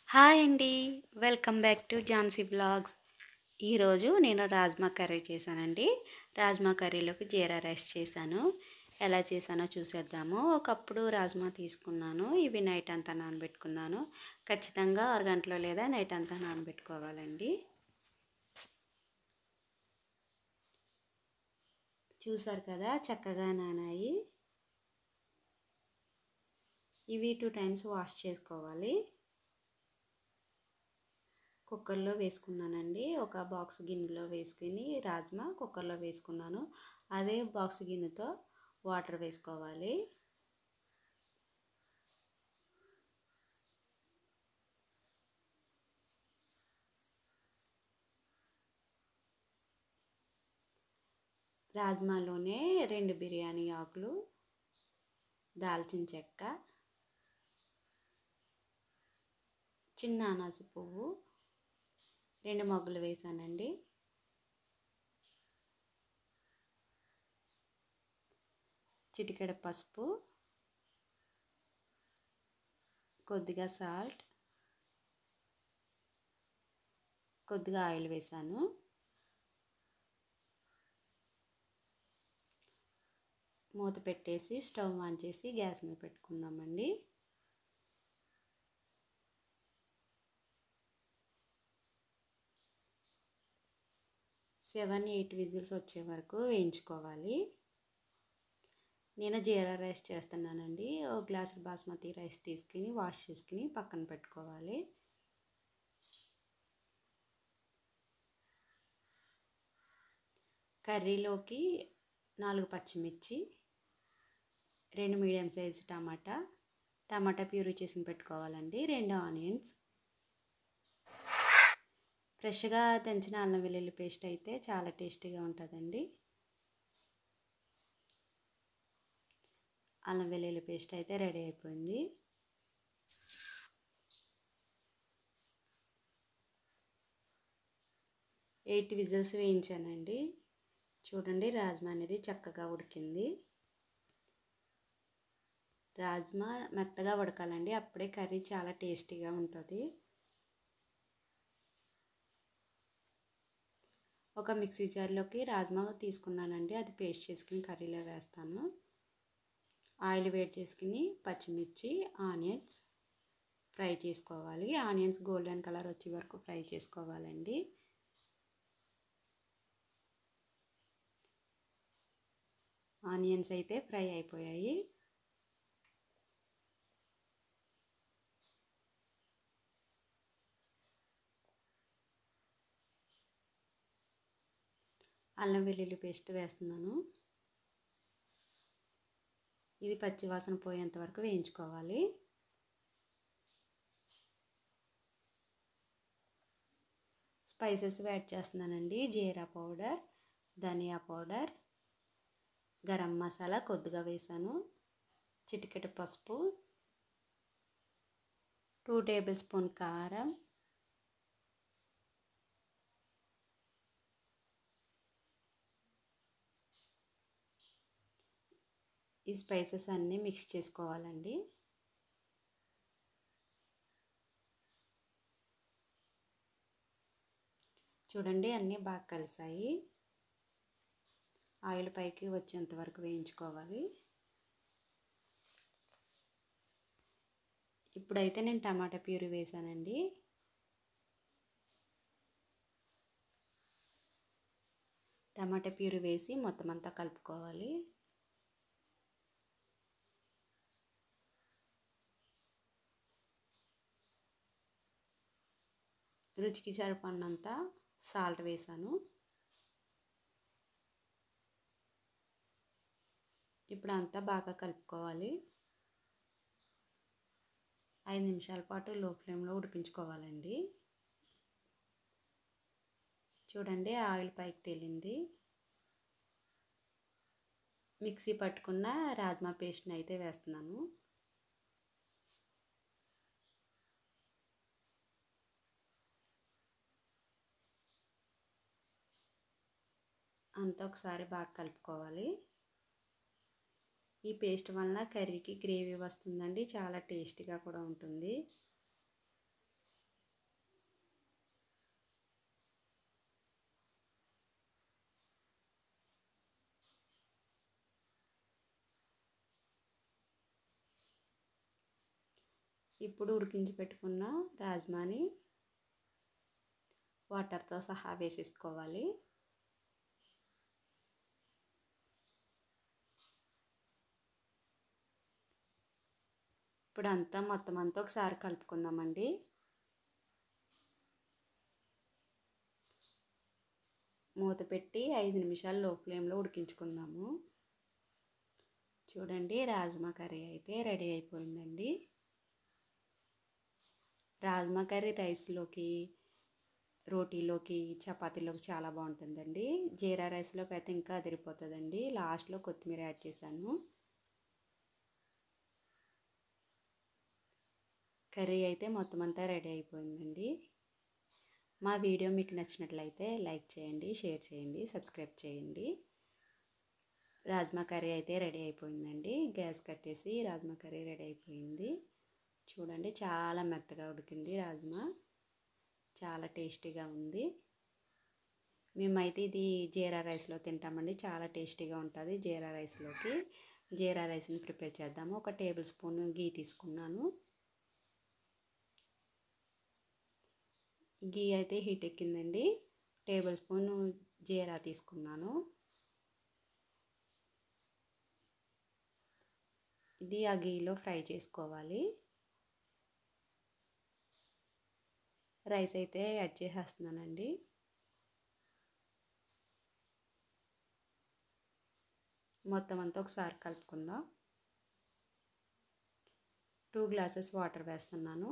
Hi అండి. Welcome back to Jhansi vlogs. ఈరోజు నేను రాజ్మా కర్రీ చేశానండి. రాజ్మా కర్రీలోకి జీరా రైస్ చేశాను. ఎలా చేశానో చూసేద్దాము. ఒకప్పుడు రాజ్మా తీసుకున్నాను. ఇవి నైట్ అంతా నానబెట్టుకున్నాను. ఖచ్చితంగా 6 గంటలో లేదా నైట్ అంతా నానబెట్టుకోవాలండి. చూసారు కదా, చక్కగా నానాయి. ఇవి 2 టైమ్స్ వాష్ చేసుకోవాలి. కుక్కర్లో వేసుకున్నానండి. ఒక బాక్స్ గిన్నెలో వేసుకుని రాజ్మా కుక్కర్లో వేసుకున్నాను. అదే బాక్స్ గిన్నెతో వాటర్ వేసుకోవాలి. రాజ్మాలోనే 2 బిర్యానీ ఆకులు, దాల్చిన చెక్క, చిన్న అనాస పువ్వు, 2 మొగ్గలు వేసానండి. చిటికెడ పసుపు, కొద్దిగా సాల్ట్, కొద్దిగా ఆయిల్ వేసాను. మూత పెట్టేసి స్టవ్ ఆన్ చేసి గ్యాస్ మీద పెట్టుకుందామండి. సెవెన్ 8 విజిల్స్ వచ్చే వరకు వేయించుకోవాలి. నేను జీరా రైస్ చేస్తున్నానండి. ఒక గ్లాసు బాస్మతి రైస్ తీసుకుని వాష్ చేసుకుని పక్కన పెట్టుకోవాలి. కర్రీలోకి 4 పచ్చిమిర్చి, 2 మీడియం సైజు టమాటా ప్యూరీ చేసి పెట్టుకోవాలండి. 2 ఆనియన్స్, ఫ్రెష్గా దంచిన అల్లం వెల్లుల్లి పేస్ట్ అయితే చాలా టేస్టీగా ఉంటుందండి. అల్లం వెల్లుల్లి పేస్ట్ అయితే రెడీ అయిపోయింది. ఎయిట్ విజిల్స్ వేయించానండి. చూడండి, రాజ్మా అనేది చక్కగా ఉడికింది. రాజ్మా మెత్తగా ఉడకాలండి, అప్పుడే కర్రీ చాలా టేస్టీగా ఉంటుంది. ఒక మిక్సీ జార్లోకి రాజ్మా తీసుకున్నానండి, అది పేస్ట్ చేసుకుని కర్రీలో వేస్తాను. ఆయిల్ వేడి చేసుకుని పచ్చిమిర్చి, ఆనియన్స్ ఫ్రై చేసుకోవాలి. ఆనియన్స్ గోల్డెన్ కలర్ వచ్చే వరకు ఫ్రై చేసుకోవాలండి. ఆనియన్స్ అయితే ఫ్రై అయిపోయాయి. అల్లం వెల్లుల్లి పేస్ట్ వేస్తున్నాను. ఇది పచ్చివాసన పోయేంత వరకు వేయించుకోవాలి. స్పైసెస్ యాడ్ చేస్తున్నానండి. జీరా పౌడర్, ధనియా పౌడర్, గరం మసాలా కొద్దిగా వేసాను, చిటికెట పసుపు, 2 టేబుల్ స్పూన్ కారం, ఈ స్పైసెస్ అన్నీ మిక్స్ చేసుకోవాలండి. చూడండి, అన్నీ బాగా కలిసాయి. ఆయిల్ పైకి వచ్చేంత వరకు వేయించుకోవాలి. ఇప్పుడైతే నేను టమాటా ప్యూరీ వేసానండి. టమాటా ప్యూరీ వేసి మొత్తం అంతా కలుపుకోవాలి. రుచికి సరిపడినంత సాల్ట్ వేసాను. ఇప్పుడు అంతా బాగా కలుపుకోవాలి. 5 నిమిషాల పాటు లో ఫ్లేమ్లో ఉడికించుకోవాలండి. చూడండి, ఆయిల్ పైకి తేలింది. మిక్సీ పట్టుకున్న రాజ్మా పేస్ట్ని అయితే వేస్తున్నాను. అంతా ఒకసారి బాగా కలుపుకోవాలి. ఈ పేస్ట్ వలన కర్రీకి గ్రేవీ వస్తుందండి, చాలా టేస్టీగా కూడా ఉంటుంది. ఇప్పుడు ఉడికించి పెట్టుకున్న రాజ్మాని వాటర్తో సహా వేసేసుకోవాలి. ఇప్పుడు మొత్తం అంతా ఒకసారి కలుపుకుందామండి. మూత పెట్టి 5 నిమిషాలు లో ఫ్లేమ్లో ఉడికించుకుందాము. చూడండి, రాజ్మా కర్రీ అయితే రెడీ అయిపోయిందండి. రాజ్మా కర్రీ రైస్లోకి, రోటీలోకి, చపాతీలోకి చాలా బాగుంటుందండి. జీరా రైస్లోకి అయితే ఇంకా అదిరిపోతుందండి. లాస్ట్లో కొత్తిమీర యాడ్ చేశాను. కర్రీ అయితే మొత్తం అంతా రెడీ అయిపోయిందండి. మా వీడియో మీకు నచ్చినట్లయితే లైక్ చేయండి, షేర్ చేయండి, సబ్స్క్రైబ్ చేయండి. రాజ్మా కర్రీ అయితే రెడీ అయిపోయిందండి. గ్యాస్ కట్టేసి రాజ్మా కర్రీ రెడీ అయిపోయింది. చూడండి, చాలా మెత్తగా ఉడికింది రాజ్మా. చాలా టేస్టీగా ఉంది. మేమైతే ఇది జీరా రైస్లో తింటామండి. చాలా టేస్టీగా ఉంటుంది జీరా రైస్లోకి. జీరా రైస్ని ప్రిపేర్ చేద్దాము. 1 టేబుల్ స్పూన్ గీ తీసుకున్నాను. గీ అయితే హీట్ ఎక్కిందండి. టేబుల్ స్పూన్ జీరా తీసుకున్నాను. ఇది ఆ గీలో ఫ్రై చేసుకోవాలి. రైస్ అయితే యాడ్ చేసేస్తున్నానండి. మొత్తం అంతా ఒకసారి కలుపుకుందాం. 2 గ్లాసెస్ వాటర్ వేస్తున్నాను.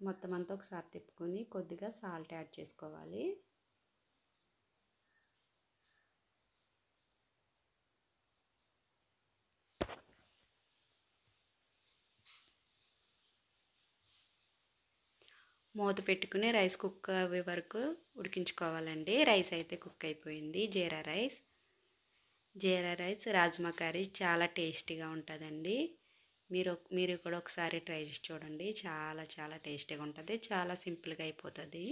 మొత్తం అంతా ఒకసారి తిప్పుకొని కొద్దిగా సాల్ట్ యాడ్ చేసుకోవాలి. మూత పెట్టుకుని రైస్ కుక్ అయ్యే వరకు ఉడికించుకోవాలండి. రైస్ అయితే కుక్ అయిపోయింది. జీరా రైస్ రాజ్మా కర్రీ చాలా టేస్టీగా ఉంటుందండి. మీరు కూడా ఒకసారి ట్రై చేసి చూడండి. చాలా చాలా టేస్టీగా ఉంటుంది. చాలా సింపుల్గా అయిపోతుంది.